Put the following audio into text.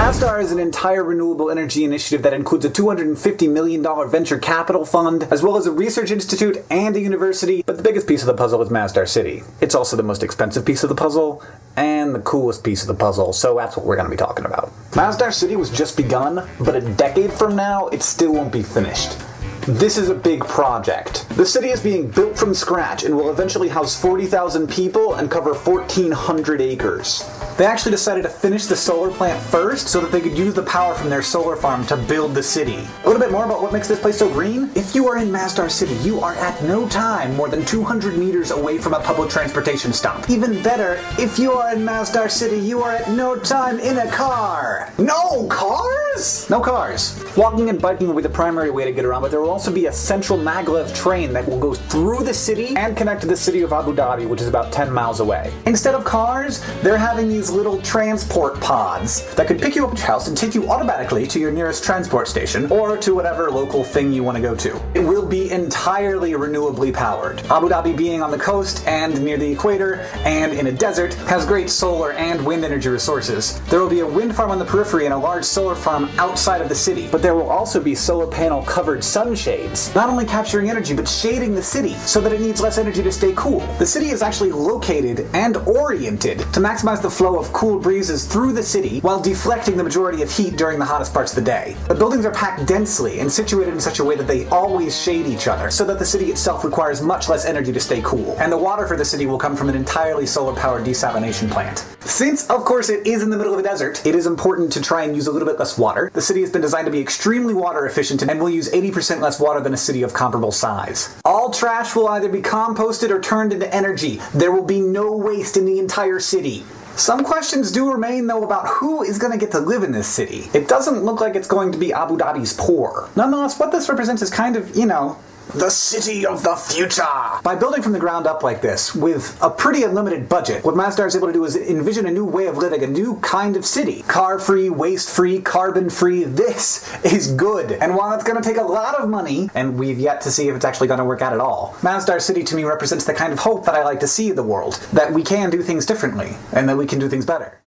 МАЗНТАР is an entire renewable energy initiative that includes a $250 million venture capital fund, as well as a research institute and a university, but the biggest piece of the puzzle is МАЗНТАР City. It's also the most expensive piece of the puzzle, and the coolest piece of the puzzle, so that's what we're going to be talking about. МАЗНТАR City was just begun, but a decade from now, it still won't be finished. This is a big project. The city is being built from scratch and will eventually house 40,000 people and cover 1,400 acres. They actually decided to finish the solar plant first so that they could use the power from their solar farm to build the city. A little bit more about what makes this place so green? If you are in МАЗНТАR City, you are at no time more than 200 meters away from a public transportation stop. Even better, if you are in МАЗНТАR City, you are at no time in a car. No cars? No cars. Walking and biking will be the primary way to get around, but there will also be a central maglev train that will go through the city and connect to the city of Abu Dhabi, which is about 10 miles away. Instead of cars, they're having these little transport pods that could pick you up at your house and take you automatically to your nearest transport station or to whatever local thing you want to go to. It will be entirely renewably powered. Abu Dhabi being on the coast and near the equator and in a desert has great solar and wind energy resources. There will be a wind farm on the periphery and a large solar farm outside of the city, but there will also be solar panel covered sunshades, not only capturing energy but shading the city so that it needs less energy to stay cool. The city is actually located and oriented to maximize the flow of cool breezes through the city while deflecting the majority of heat during the hottest parts of the day. The buildings are packed densely and situated in such a way that they always shade each other, so that the city itself requires much less energy to stay cool. And the water for the city will come from an entirely solar-powered desalination plant. Since, of course, it is in the middle of a desert, it is important to try and use a little bit less water. The city has been designed to be extremely water efficient and will use 80% less water than a city of comparable size. All trash will either be composted or turned into energy. There will be no waste in the entire city. Some questions do remain, though, about who is going to get to live in this city. It doesn't look like it's going to be Abu Dhabi's poor. Nonetheless, what this represents is kind of, the city of the future. By building from the ground up like this, with a pretty unlimited budget, what МАЗНТАR is able to do is envision a new way of living, a new kind of city. Car-free, waste-free, carbon-free. This is good. And while it's going to take a lot of money, and we've yet to see if it's actually going to work out at all, МАЗНТАR City to me represents the kind of hope that I like to see in the world. That we can do things differently, and that we can do things better.